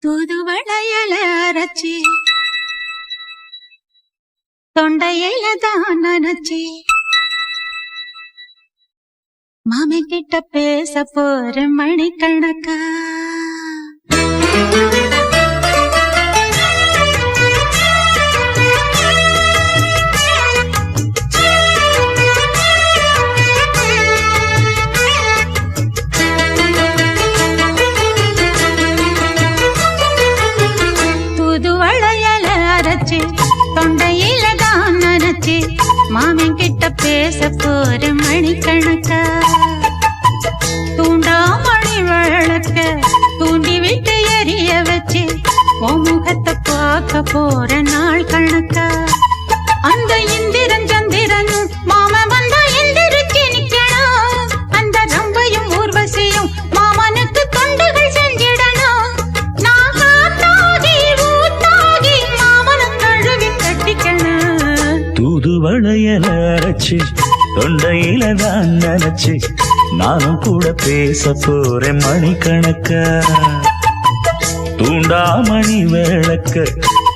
தூதுவளையல அரைச்சி தொண்டையில தான் நினைச்சி மாமி கிட்ட பேச போற மணிக்கணக்கா தொண்டையில தான் நினைச்சு மாமன் கிட்ட பேச போற மணிக்கணக்கா தூண்டாமணி விளக்க தூண்டி விட்டு எரிய வச்சு உன் முகத்தை பார்க்க போற நாள் கணக்கா அந்த இந்திரன் சந்திரனும் மாமன் வந்தா எந்திரிச்சு நிக்கணும் அந்த ரம்பையும் ஊர்வசியும் மாமனுக்கு தொண்டுகள் செஞ்சிடணும் நான் காத்தாகி ஊத்தாகி மாமனை கழுவி கட்டிக்கணும் தூதுவளையல அரைச்சு தொண்டையில தான் நினைச்சு நானும் கூட பேச போறேன் மணிக்கணக்கா தூண்டாமணி விளக்க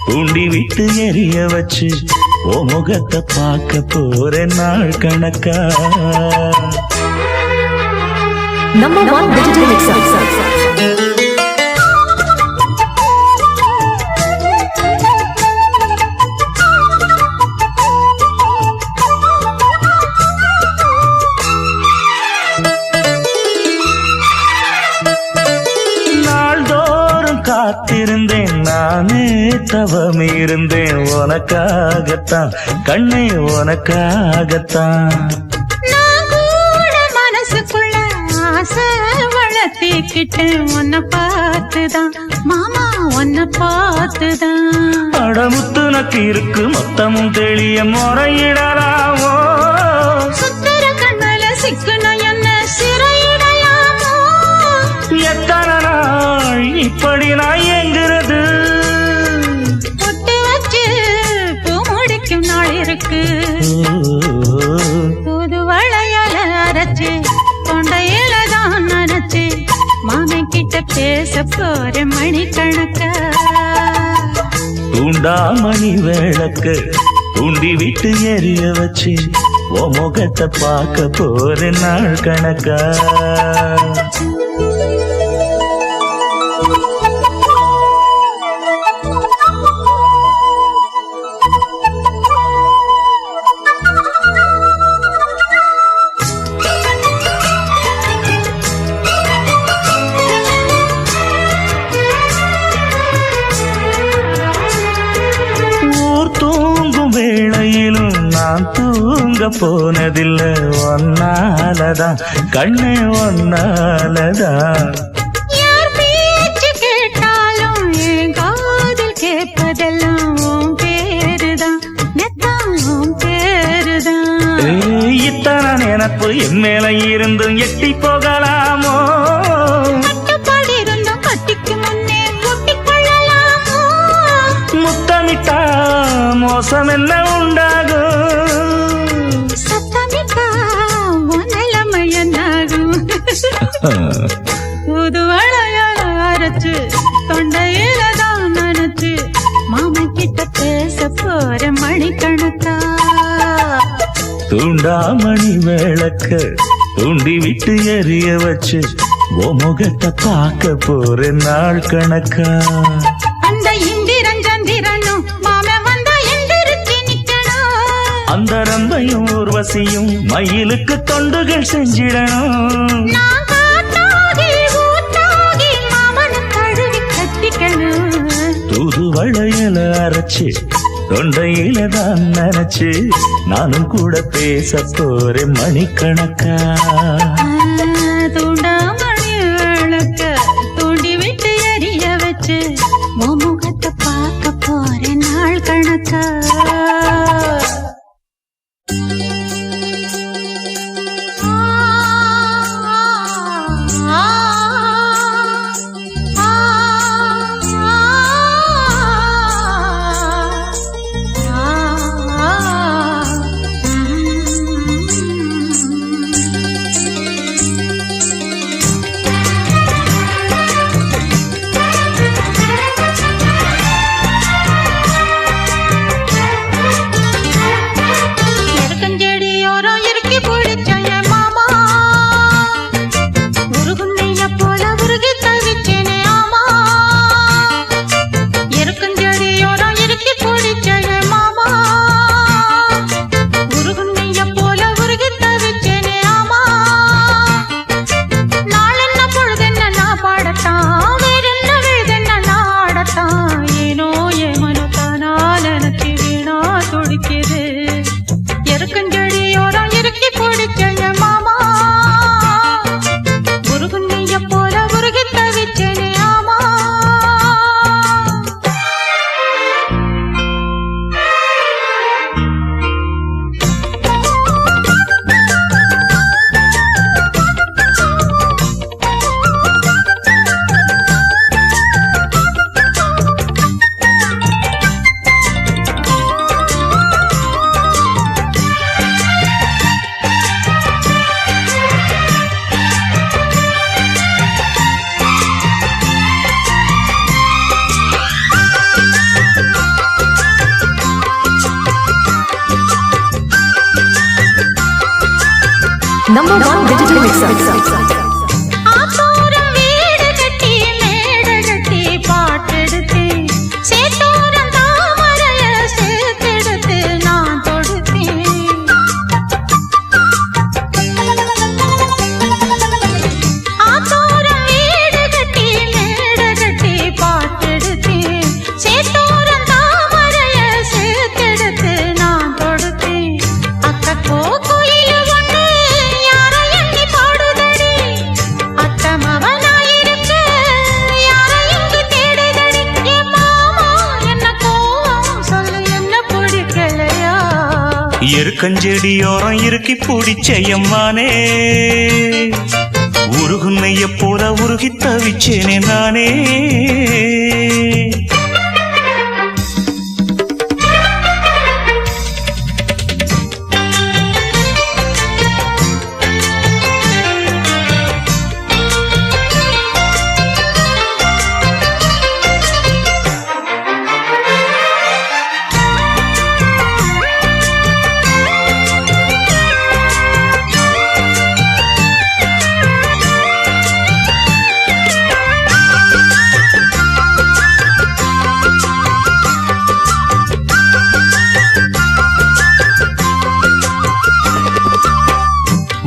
தூண்டி விட்டு எரிய வச்சு ஓ முகத்தை பார்க்க போறேன் நாள் கணக்கா Number 1 digital mixer. காத்திருந்தேன் நானே தவம் இருந்தேன் உனக்காகத்தான் கண்ணே உனக்காகத்தான் நான் கூட மனசுக்குள்ள ஆசை வளர்த்திக்கிட்டேன் உன்னை பார்த்துதான் மாமா உன்னை பார்த்துதான் அடமுத்து நக்கு இருக்கு மொத்தமும் தெளிய முறையிடலாமோ சுத்தர கண்ணல சிக்கணும் என்ன சிறையிடையாமோ எத்தனை நாள் இப்படி நான் எங்கிறது பொட்டு வச்சு பூ முடிக்கும் நாள் இருக்கு தூதுவளையல அரைச்சு தொண்டையில தான் நினைச்சு மாமன் கிட்ட பேச போற மணிக்கணக்கா தூண்டாமணி விளக்க தூண்டி விட்டு எரிய வச்சு ஓ முகத்தை பார்க்க போற நாள் கணக்கா வேளையிலும் நான் தூங்க போனதில்லை ஒன்னாலதான் கண்ணே ஒன்னாலதான் யார் பேச்சு கேட்டாலும் என் காதில் கேட்பதெல்லாம் உன் பேருதான் நெத்தான் உன் பேருதான் இத்தனை நினப்பு என் மேல இருந்தும் எட்டி போகலாமோ கட்டுப்பாடு இருந்தும் கட்டிக்கு முன்னே கூட்டிக் கொள்ளலாமோ முத்தமிட்டா மோசம் என்ன உண்டாகும் சத்தமிட்டா உன் நிலைமை என்னாகும் புதுவளையல அரைச்சு தொண்டையில தான் நினைச்சு மாமன் கிட்ட பேச போற மணிக்கணக்கா தூண்டாமணி விளக்க தூண்டி விட்டு எரிய வச்சு ஓ முகத்தை பார்க்க போற நாள் கணக்கா அந்த இந்திரன் சந்திரனும் மாமன் வந்தா எந்திரிச்சு நிக்கணும் அந்த ரம்பையும் ஊர்வசியும் மயிலுக்கு தொண்டுகள் செஞ்சிடணும் நான் காத்தாகி ஊத்தாகி மாமனை கழுவி கட்டிக்கணும் தூதுவளையல அரைச்சு தொண்டையில தான் நினைச்சு நானும் கூட பேச போறேன் மணிக்கணக்கா தூண்டாமணி விளக்க தூண்டி விட்டு எரிய வச்சு உன் முகத்தை பார்க்க போற நாள் கணக்கா Number 1 digital mixer. ஆத்தோரம் வீடு கட்டி மேடை கட்டி பாட்டெடுத்து சேத்தோரம் தாமரைய சேர்த்தெடுத்து நான் தொடுத்தேன். ஆத்தோரம் வீடு கட்டி மேடை கட்டி பாட்டெடுத்து சேத்தோரம் தாமரைய சேர்த்தெடுத்து நான் தொடுத்தேன். அக்கோ கோயில் ஒண்ணு யார எண்ணி பாடுதடி, அத்தமவனாயிருக்க யார இங்கு தேடுதடி. என் மாமா என்ன கோவம் சொல்லு, என்ன பிடிக்கலையா? எருக்கஞ்செடியோரம் இறுக்கி பிடிச்ச எம்மானே, உருகுன்னைய போல உருகி தவிச்சேனே நானே.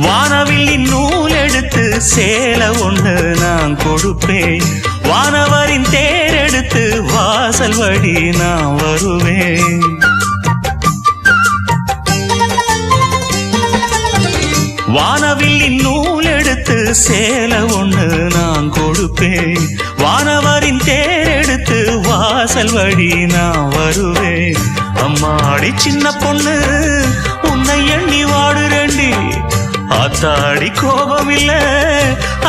வானவில்லின் நூல் எடுத்து சேலை ஒண்ணு நான் கொடுப்பேன், வானவரின் தேர் எடுத்து வாசல் வழி நான் வருவேன். வானவில்லின் நூல் எடுத்து சேலை ஒண்ணு நான் கொடுப்பேன், வானவரின் தேர் எடுத்து வாசல் வழி நான் வருவேன். அம்மாடி சின்ன பொண்ணு உன்னை எண்ணி வாடுறேண்டி, ஆத்தாடி கோபம் இல்ல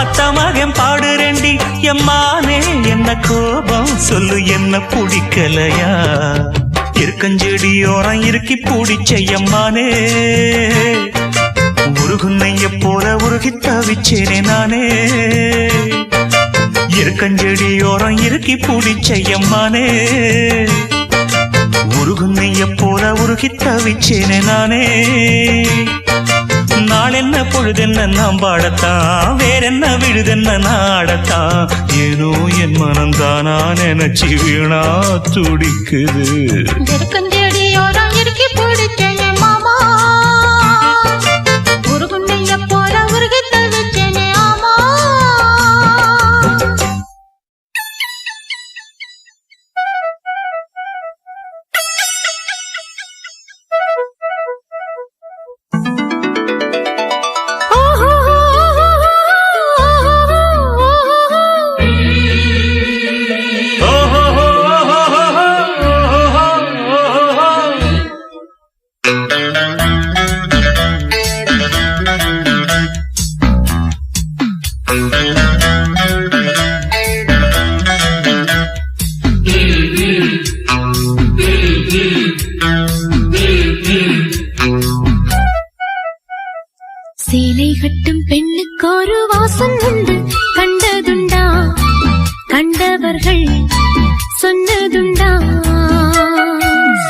அத்த மகன் பாடுறேண்டி. எம்மானே என்ன கோபம் சொல்லு, என்ன பிடிக்கலையா? இருக்கஞ்செடியோரம் இறுக்கி பிடிச்ச எம்மானே, உருகுன்னைய போல உருகி தவிச்சேனே நானே. இருக்கஞ்செடியோரம் இறுக்கி பிடிச்ச எம்மானே, உருகுன்னைய போல உருகி தவிச்சேனே நானே. நாளென்ன பொழுதென்ன நாம் பாடத்தான், வேறென்ன விழுதென்ன நாடத்தான், ஏனோ என் மனம்தானா நினைச்சு வீணா துடிக்குது. இருக்கஞ்செடியோரம் இறுக்கி பிடிச்ச என் மாமா, உருகுன்னைய போல உருகி தவிச்சேனே ஆமா. சேலை கட்டும் பெண்ணுக்கு ஒரு வாசம் உண்டு, கண்டதுண்டா கண்டவர்கள் சொன்னதுண்டா.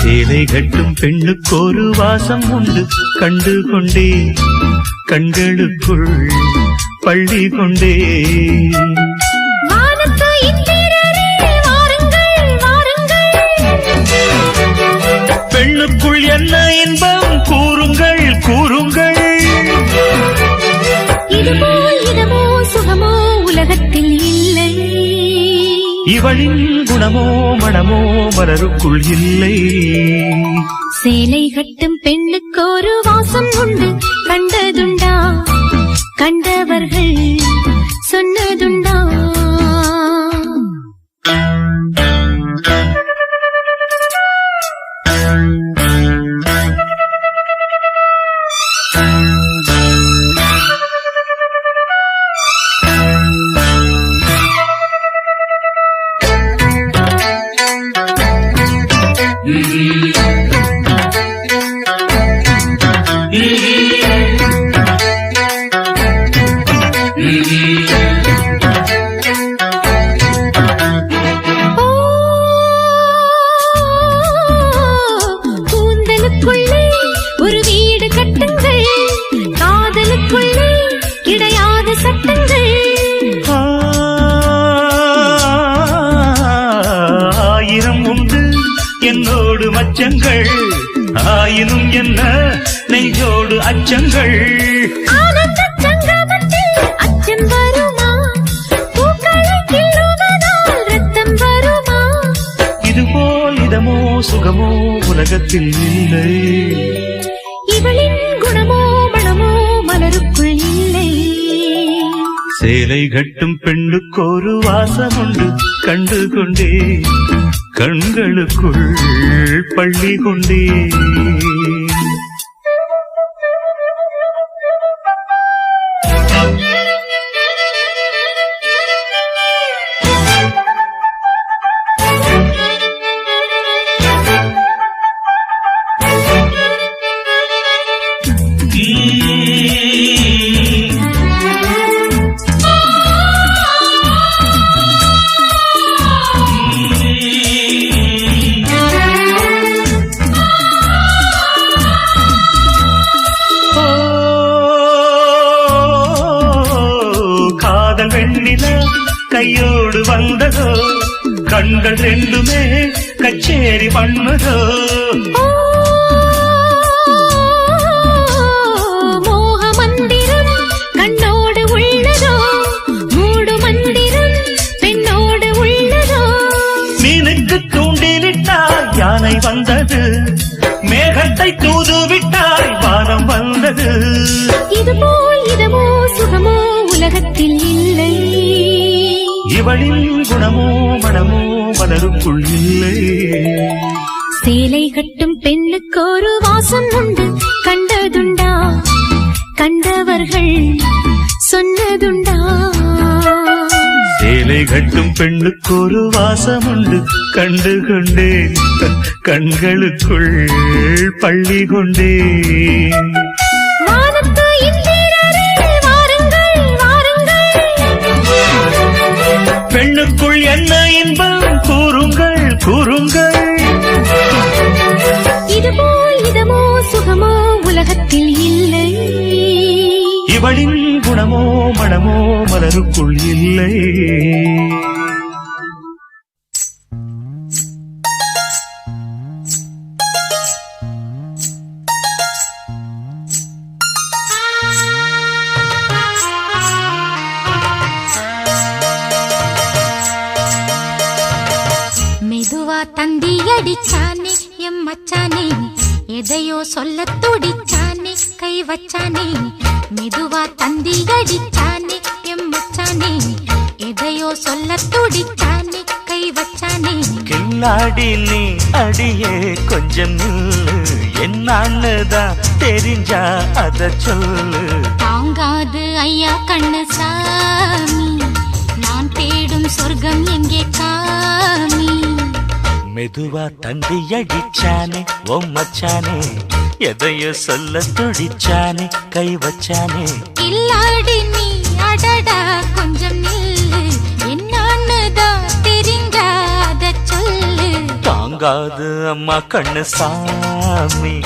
சேலை கட்டும் பெண்ணுக்கு ஒரு வாசம் உண்டு, கண்டு கொண்டே கண்களுக்குள் பள்ளி கொண்டே. வானத்து இந்திரரே வாருங்கள் வாருங்கள், பெண்ணுக்குள் என்ன இன்பம் கூறுங்கள் கூறுங்கள். இதுமோ சுகமோ உலகத்தில் இல்லை, இவளின் குணமோ மனமோ மலருக்குள் இல்லை. சேலை கட்டும் பெண்ணுக்கு ஒரு வாசம் உண்டு, கண்டதுண்டா கண்டவர்கள் சொன்னதுண்டா. கூந்தலுக்குள்ளே ஒரு வீடு கட்டுங்கள், காதலுக்குள்ளே கொஞ்சங்கள் ஆயினும் என்ன நெஞ்சோடு அச்சங்கள் ஆனந்த சங்கமத்தில் அச்சம் வருமா பூக்களை கிள்ளுவதால் ரத்தம் வருமா இதுபோல் இதமோ சுகமோ உலகத்தில் இல்லை இவளின் குணமோ மனமோ மலருக்குள் இல்லை சேலை கட்டும் பெண்ணுக்கு ஒரு வாசம் உண்டு கண்டு கொண்டே கண்களுக்குள் பள்ளி கொண்டே வெண்ணிலா கையோடு வந்ததோ கண்கள் ரெண்டுமே கச்சேரி பண்ணதோ மோக மந்திரம் கண்ணோடு உள்ளதோ மூடு மந்திரம் பெண்ணோடு உள்ளதோ மீனுக்கு தூண்டிலிட்டால் யானை வந்தது மேகத்தை தூதுவிட்டால் வானம் வந்தது இதுபோ இதமோ சுகமோ உலகத்தில் இல்லை இவளின் குணமோ மனமோ மலருக்குள் இல்லை சேலை கட்டும் பெண்ணுக்கு ஒரு வாசம் உண்டு கண்டதுண்டா கண்டவர்கள் சொன்னதுண்டா சேலை கட்டும் பெண்ணுக்கு ஒரு வாசம் உண்டு கண்டு கொண்டேன் கண்களுக்குள் பள்ளி கொண்டேன் வானத்து இந்திரரே வாருங்கள் வாருங்கள் பெண்ணுக்குள் என்ன இன்பம் கூறுங்கள் கூறுங்கள் இதுபோ இதமோ சுகமோ உலகத்தில் இல்லை இவளின் குணமோ மனமோ மலருக்குள் இல்லை மெதுவா தந்தி அடிச்சானே எம் மச்சானே எதையோ சொல்ல துடிச்சானே கை வச்சானே மெதுவா தந்தி அடிச்சானே எம் மச்சானே எதையோ சொல்ல துடிச்சானே கை வச்சானே கில்லாடி நீ அடியே கொஞ்சம் நில்லு என்னான்னுதான் தெரிஞ்சா அத சொல்லு தாங்காது ஐயா கண்ணு சாமி நான் தேடும் சொர்க்கம் எங்கே காமி மெதுவா தந்தி அடிச்சானே ஓ மச்சானே எதையோ சொல்ல துடிச்சானே கை வச்சானே இல்லாடி நீ அடடா கொஞ்சம் நில்லு என்னான்னுதான் தெரிஞ்சாத சொல்லு தாங்காது அம்மா கண்ணு சாமி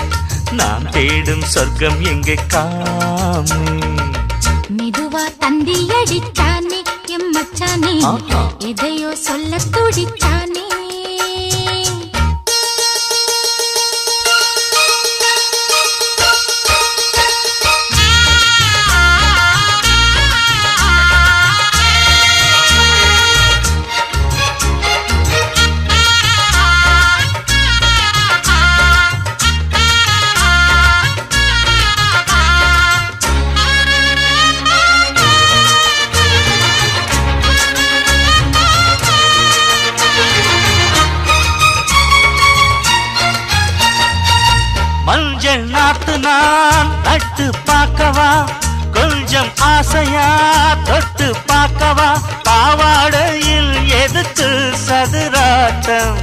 நான் தேடும் சொர்க்கம் எங்கே காமி மெதுவா தந்தி அடிச்சானே எம் மச்சானே எதையோ சொல்ல துடிச்சானே மஞ்சள் நாத்து நான் நட்டு பார்க்கவா கொஞ்சம் ஆசையா தொட்டு பார்க்கவா பாவாடையில் எதுக்கு சதுராட்டம்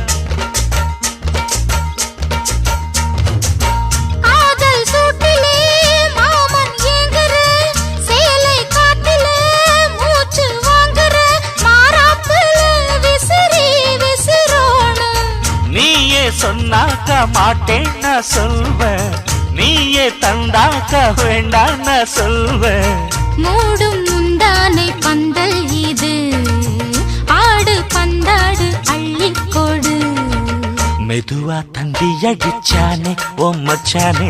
காதல் சூட்டிலே மாமன் ஏங்குற சேலை காட்டிலே மூச்சு வாங்குற மாறாப்புல விசிறி விசிறோணும் நீயே சொன்னாக்க மாட்டேன்னு சொல்வேன் நீயே தந்தாக்க வேண்டான்னு சொல்வேன் மூடும் முந்தானை பந்தல் இது ஆடு பந்தாடு அள்ளிக்கொடு மெதுவா தந்தி அடிச்சானே ஓ மச்சானே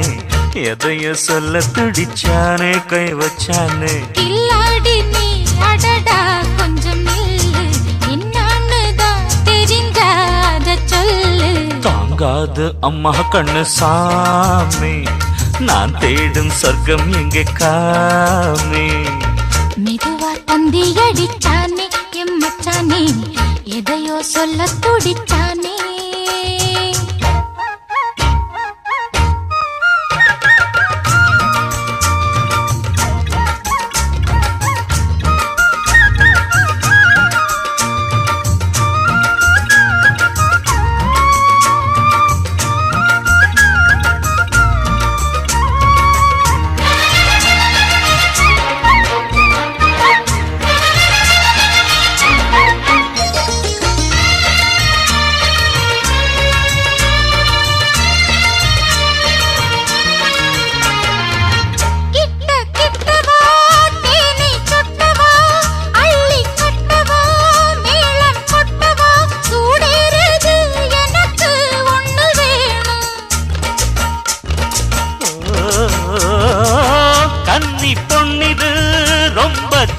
எதைய சொல்ல துடிச்சானே கை வச்சானே கில்லாடி நீ அடடா கொஞ்சம் நில்லு என்னான்னு தான் தெரிஞ்சாத சொல்லு தாங்காது அம்மா கண்ணு சாமி நான் தேடும் சொர்க்கம் எங்கே காமி மெதுவா தந்தி அடிச்சானே எம் மச்சானே எதையோ சொல்ல துடிச்சானே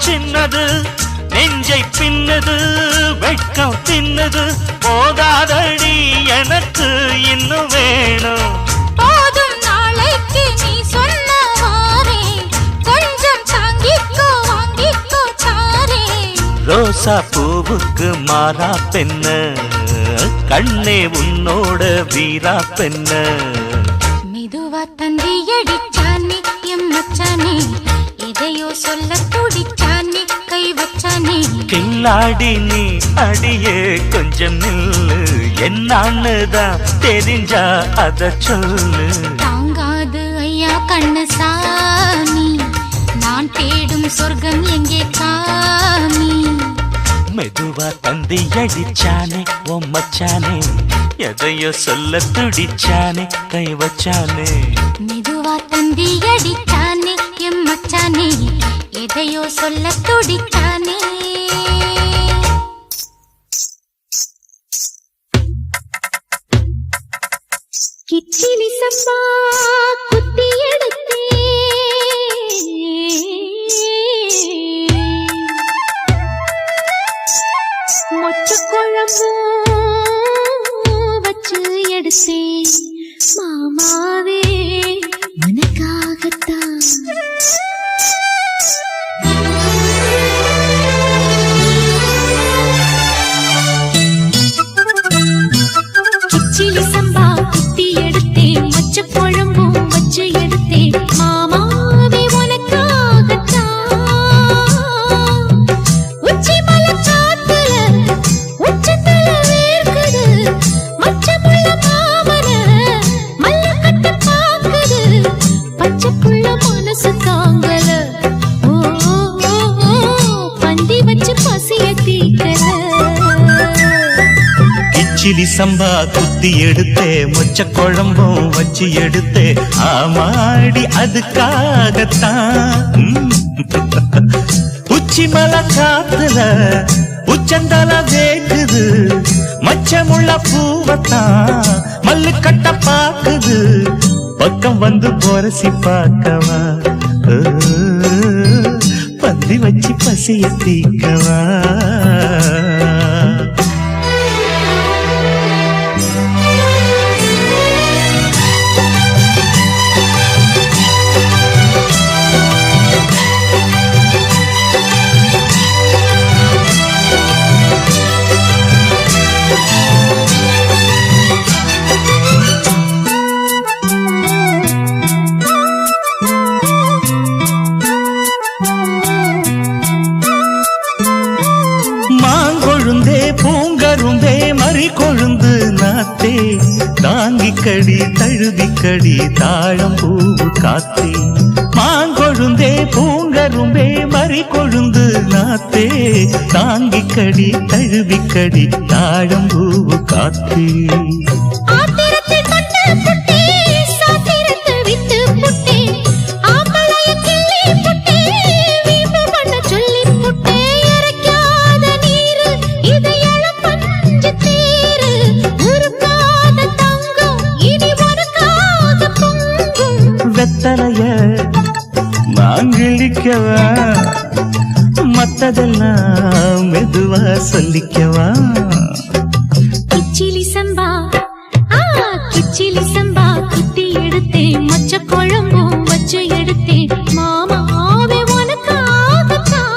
சின்னது நெஞ்சை பின்னது வெட்கம் தின்னது போதாதடி எனக்கு இன்னும் வேணும் போதும் நாளைக்கு நீ சொன்னவாரே கொஞ்சம் தாங்கிக்கோ வாங்கிக்கோ தாரே ரோசா பூவுக்கு மாறா பெண்ண கண்ணே உன்னோட வீரா பெண்ண மெதுவா தந்தி அடிச்சானே எம் மச்சானே எதையோ சொல்ல துடிச்சானே கை வச்சானே கில்லாடி நீ அடியே கொஞ்சம் நில்லு என்னான்னுதான் தெரிஞ்சா அத சொல்லு தாங்காது ஐயா கண்ணு சாமி நான் தேடும் சொர்க்கம் எங்கே காமி மெதுவா தந்தி அடிச்சானே ஓ மச்சானே எதையோ சொல்ல துடிச்சானே கை வச்சானே மெதுவா தந்தி அடிச்சானே எம் மச்சானே எதையோ சொல்ல துடிச்சானே கிச்சிலி சம்பா குத்தி எடுத்தே மொச்ச குழம்பு வச்சு எடுத்தே மாமாவே உனக்காகத்தான் கிச்சிலி சம்பா குத்தி எடுத்தேன் மொச்ச குழம்பும் வச்சு எடுத்தேன் மாமாவே உனக்காகத்தான் உச்சி மலை காத்துல உச்சத்தல வேர்க்குது மச்சமுள்ள மாமன மல்ல கட்ட பாக்குது பச்சைப்புள்ள மனசு தாங்கல ஓ பந்தி வச்சு பசிய தீக்கல கிச்சிலி சம்பா குத்தி எடுத்தே மொச்ச குழம்பும் வச்சு எடுத்தே ஆமாடி அதுக்காகத்தான் உச்சி மலை காத்துல உச்சந்தல வேக்குது மச்சமுள்ள பூவத்தான் மல்லு கட்ட பாக்குது பக்கம் வந்து பொரசி பார்க்கவா பந்தி வச்சு பசிய தீக்கவா பூங்கருந்தே மறி கொழுந்து நாத்தே தாங்கிக்கடி தழுவிக்கடி தாழம் பூவு காத்தே மாங்கொழுந்தே பூங்கரும்பே மறி கொழுந்து நாத்தே தாங்கிக்கடி தழுவிக்கடி தாழம் பூவு காத்தே இது இளம் பஞ்சு தேரு உருக்காத வெத்தலைய நான் கிழிக்கவா மத்ததெல்லாம் மெதுவா சொல்லிக்கவா கிச்சிலி சம்பா கிச்சிலி சம்பா குத்தி எடுத்தேன் மொச்ச குழம்பும் வச்சு எடுத்தேன் மாமாவே உனக்காகத்தான்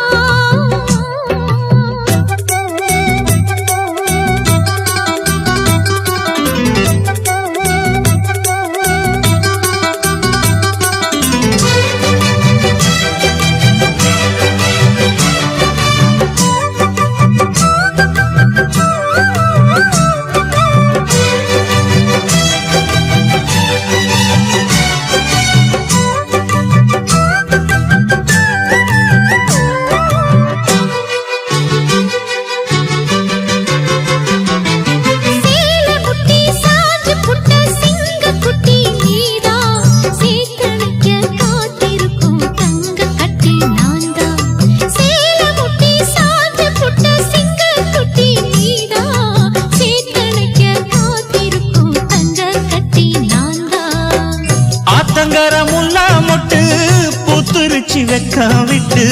விட்டு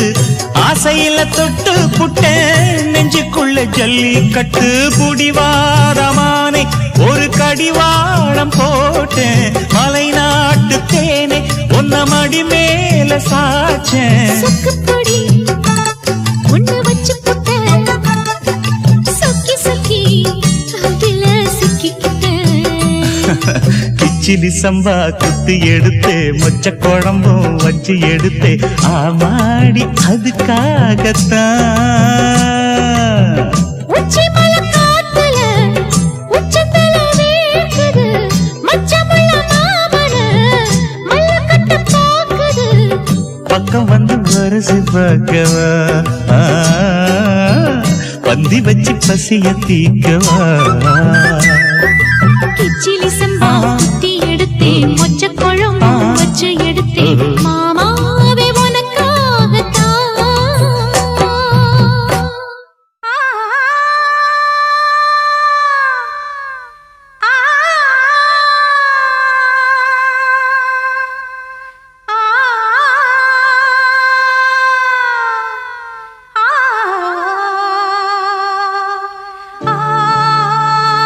ஆசையில தொட்டு புட்டேன் நெஞ்சுக்குள்ள ஜல்லிக்கட்டு புடிவாரமானே ஒரு கடிவாளம் போட்டேன் மலை நாட்டு தேனே ஒன்ன மடி மேல சாச்சேன் கிச்சிலி சம்பா குத்தி எடுத்தே மொச்ச குழம்பும் வச்சு எடுத்தே ஆமாடி அதுக்காகத்தான் பக்கம் வந்து வரசு பார்க்கவா பந்தி வச்சு பசிய தீக்கவா கிச்சிலி சம்பா குத்தி எடுத்தேன்